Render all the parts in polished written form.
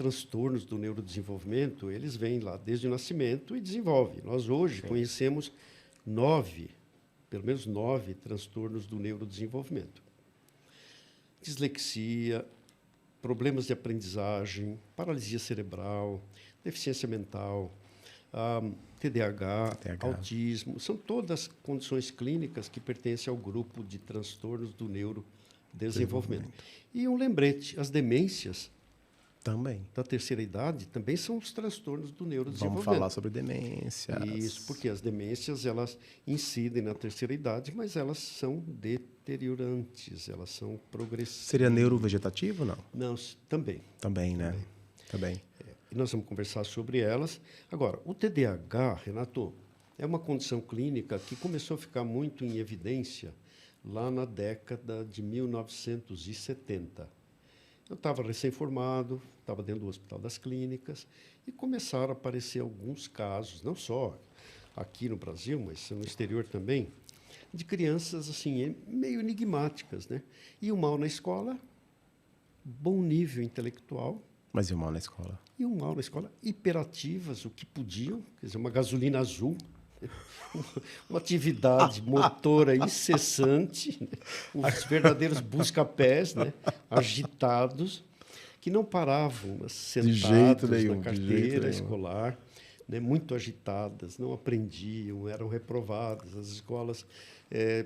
transtornos do neurodesenvolvimento, eles vêm lá desde o nascimento e desenvolvem. Nós hoje conhecemos pelo menos 9 transtornos do neurodesenvolvimento. Dislexia, problemas de aprendizagem, paralisia cerebral, deficiência mental, TDAH, autismo. São todas condições clínicas que pertencem ao grupo de transtornos do neurodesenvolvimento. E um lembrete, as demências também da terceira idade também são os transtornos do neurodesenvolvimento. Vamos falar sobre demência. Isso, porque as demências elas incidem na terceira idade, mas elas são deteriorantes, elas são progressivas. Seria neurovegetativo ou não? Não, também. Também, né? Também. E nós vamos conversar sobre elas. Agora, o TDAH, Renato, é uma condição clínica que começou a ficar muito em evidência lá na década de 1970. Eu estava recém-formado, estava dentro do Hospital das Clínicas, e começaram a aparecer alguns casos, não só aqui no Brasil, mas no exterior também, de crianças assim, meio enigmáticas, né? Iam mal na escola, bom nível intelectual. Mas iam mal na escola? Iam mal na escola, hiperativas, o que podiam, quer dizer, uma gasolina azul, uma atividade motora incessante, né? Os verdadeiros busca-pés, né? Agitados, que não paravam, mas sentados na carteira escolar, né? Muito agitadas, não aprendiam, eram reprovadas. As escolas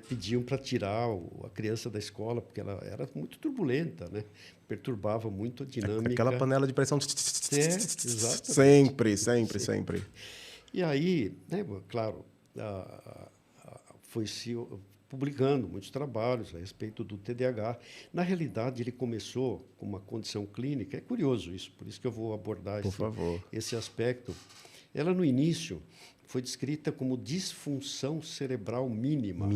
pediam para tirar a criança da escola, porque ela era muito turbulenta, né? Perturbava muito a dinâmica. Aquela panela de pressão. Exatamente. Sempre. E aí, né, claro, foi se publicando muitos trabalhos a respeito do TDAH. Na realidade, ele começou com uma condição clínica. É curioso isso, por isso que eu vou abordar esse aspecto. Ela, no início, foi descrita como disfunção cerebral mínima.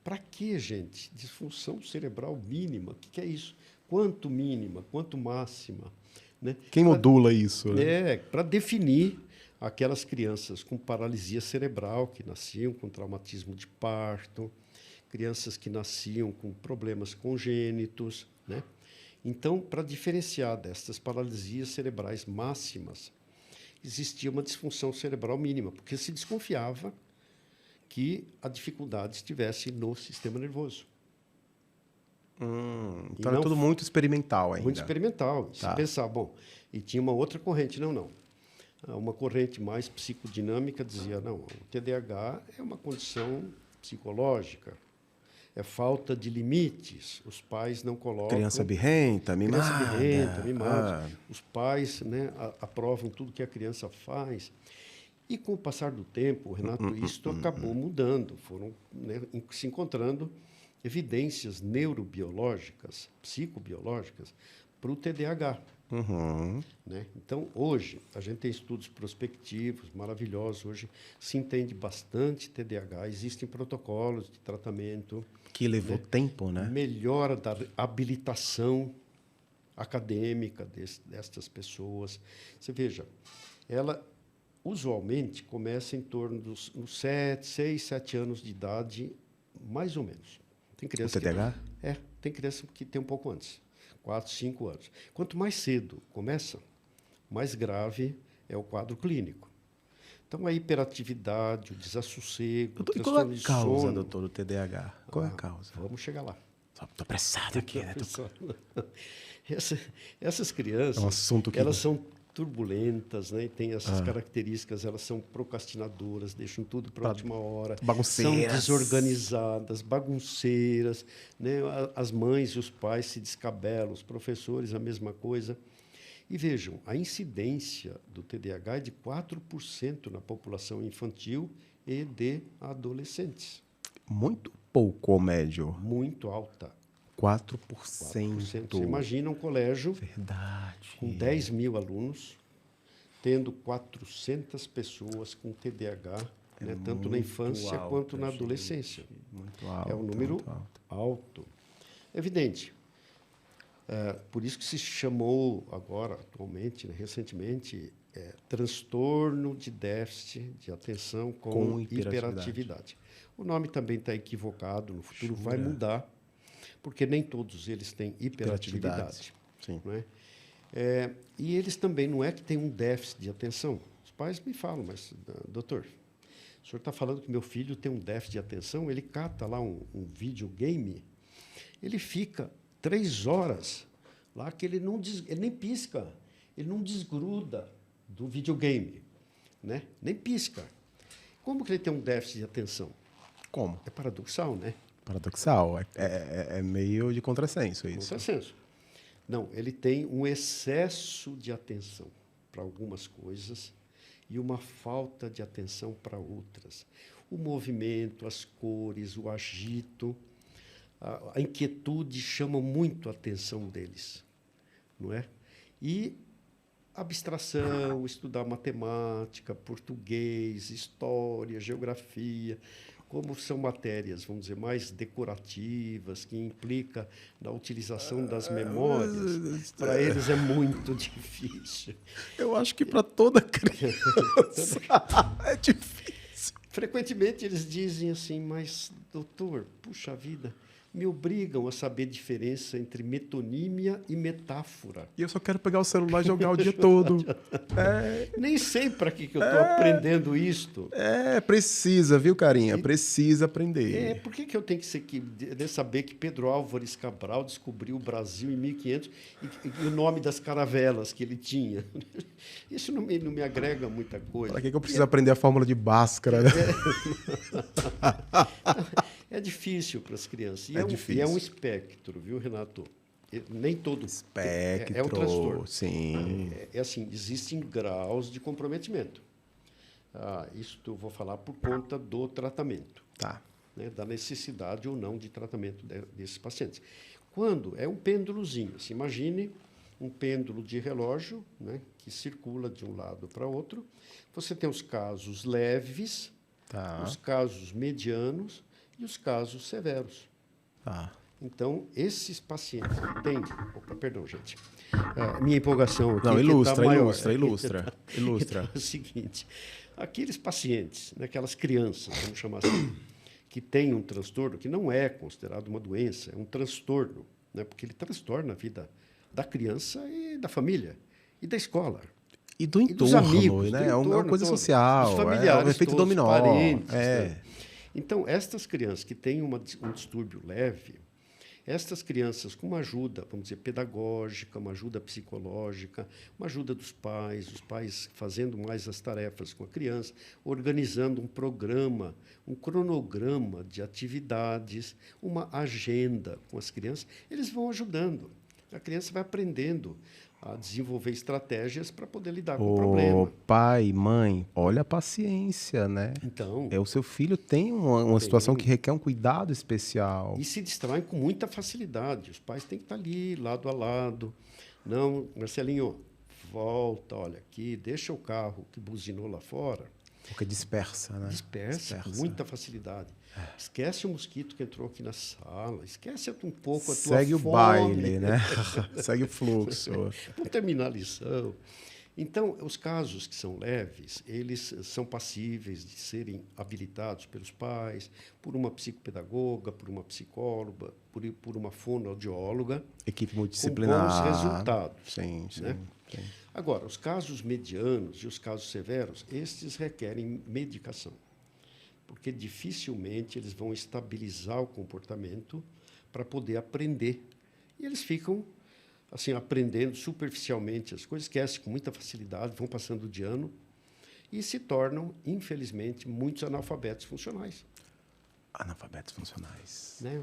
Para quê, gente? Disfunção cerebral mínima? O que é isso? Quanto mínima? Quanto máxima? Né? Quem modula isso? Né? Para definir aquelas crianças com paralisia cerebral, que nasciam com traumatismo de parto, crianças que nasciam com problemas congênitos, né? Então, para diferenciar destas paralisias cerebrais máximas, existia uma disfunção cerebral mínima, porque se desconfiava que a dificuldade estivesse no sistema nervoso. Então era tudo muito experimental ainda. Muito experimental. Tá. Se pensar, e tinha uma outra corrente, não. Uma corrente mais psicodinâmica dizia, não, o TDAH é uma condição psicológica, é falta de limites, os pais não colocam... Criança birrenta, mimada. Os pais, né, aprovam tudo que a criança faz. E com o passar do tempo, Renato, isso acabou mudando, foram, né, se encontrando evidências neurobiológicas, psicobiológicas, para o TDAH. Né? Então, hoje, a gente tem estudos prospectivos maravilhosos. Hoje se entende bastante TDAH, existem protocolos de tratamento. Que levou tempo, né? Melhora da habilitação acadêmica destas pessoas. Você veja, ela usualmente começa em torno dos 6, 7 anos de idade, mais ou menos. Tem criança o TDAH? Tem criança que tem um pouco antes. 4, 5 anos. Quanto mais cedo começa, mais grave é o quadro clínico. Então, a hiperatividade, o desassossego, doutor, e qual é a causa, doutor, do TDAH? Qual é a causa? Vamos chegar lá. Estou apressado aqui, né? Essas crianças, é um assunto que... elas são turbulentas, né? E tem essas características, elas são procrastinadoras, deixam tudo para a última hora, bagunceiras, são desorganizadas, bagunceiras, né? As mães e os pais se descabelam, os professores a mesma coisa. E vejam, a incidência do TDAH é de 4% na população infantil e de adolescentes. Muito pouco ou médio? Muito alta. 4%. Você imagina um colégio com 10 mil alunos, tendo 400 pessoas com TDAH, né, tanto na infância quanto na adolescência. Muito alto. É um número alto. Evidente. Por isso que se chamou agora, atualmente, né, recentemente, transtorno de déficit de atenção com hiperatividade. O nome também está equivocado, no futuro vai mudar, porque nem todos eles têm hiperatividade. Sim. Não é? E eles também não é que tem um déficit de atenção. Os pais me falam, mas, doutor, o senhor está falando que meu filho tem um déficit de atenção? Ele cata lá um videogame, ele fica 3 horas lá que ele nem pisca, ele não desgruda do videogame, né? Nem pisca. Como que ele tem um déficit de atenção? Como? É paradoxal, né? Paradoxal. É meio de contrassenso isso. Contrassenso. Não, ele tem um excesso de atenção para algumas coisas e uma falta de atenção para outras. O movimento, as cores, o agito, a inquietude chamam muito a atenção deles, não é? E abstração, estudar matemática, português, história, geografia, como são matérias, vamos dizer, mais decorativas, que implica na utilização das memórias, para eles é muito difícil. Eu acho que para toda criança é difícil. Frequentemente eles dizem assim, mas, doutor, puxa vida, me obrigam a saber a diferença entre metonímia e metáfora. E eu só quero pegar o celular e jogar o dia todo. Nem sei para que eu estou aprendendo isto. Precisa, viu, carinha? Precisa aprender. Por que eu tenho de saber que Pedro Álvares Cabral descobriu o Brasil em 1500 e o nome das caravelas que ele tinha? Isso não me agrega muita coisa. Para que eu preciso aprender a fórmula de Bhaskara? Né? É difícil para as crianças. Difícil. E é um espectro, viu, Renato? Nem todo espectro. É um transtorno. Sim. Assim, existem graus de comprometimento. Isso eu vou falar por conta do tratamento. Tá. Né, da necessidade ou não de tratamento desses pacientes. Quando é um pêndulozinho, se imagine um pêndulo de relógio, né, que circula de um lado para outro. Você tem os casos leves, os casos medianos e os casos severos. Tá. Então, esses pacientes que têm... Opa, perdão, gente. Minha empolgação aqui não, ilustra, tá maior. ilustra. Então, é o seguinte, aqueles pacientes, né, aquelas crianças, vamos chamar assim, que têm um transtorno, que não é considerado uma doença, é um transtorno, né, porque ele transtorna a vida da criança e da família, e da escola. E do entorno, dos amigos, né? É uma coisa todo, social, dos familiares, um efeito todos, dominó. Parentes, né? Então, estas crianças que têm um distúrbio leve, estas crianças com uma ajuda, vamos dizer, pedagógica, uma ajuda psicológica, uma ajuda dos pais, os pais fazendo mais as tarefas com a criança, organizando um programa, um cronograma de atividades, uma agenda com as crianças, eles vão ajudando. A criança vai aprendendo a desenvolver estratégias para poder lidar com o problema. Pai, mãe, olha a paciência, né? Então, o seu filho tem uma situação que requer um cuidado especial. E se distraem com muita facilidade. Os pais têm que estar ali, lado a lado. Não, Marcelinho, volta, olha aqui, deixa o carro que buzinou lá fora. Porque dispersa, né? Dispersa com muita facilidade. Esquece o mosquito que entrou aqui na sala, esquece um pouco a tua fome. Segue o baile, né? Segue o fluxo. Vamos terminar a lição. Então, os casos que são leves, eles são passíveis de serem habilitados pelos pais, por uma psicopedagoga, por uma psicóloga, por uma fonoaudióloga. Equipe multidisciplinar. Com bons resultados. Sim, sim, né? sim. Agora, os casos medianos e os casos severos, estes requerem medicação, porque dificilmente eles vão estabilizar o comportamento para poder aprender. E eles ficam assim, aprendendo superficialmente as coisas, esquecem com muita facilidade, vão passando de ano e se tornam, infelizmente, muitos analfabetos funcionais. Analfabetos funcionais. Né?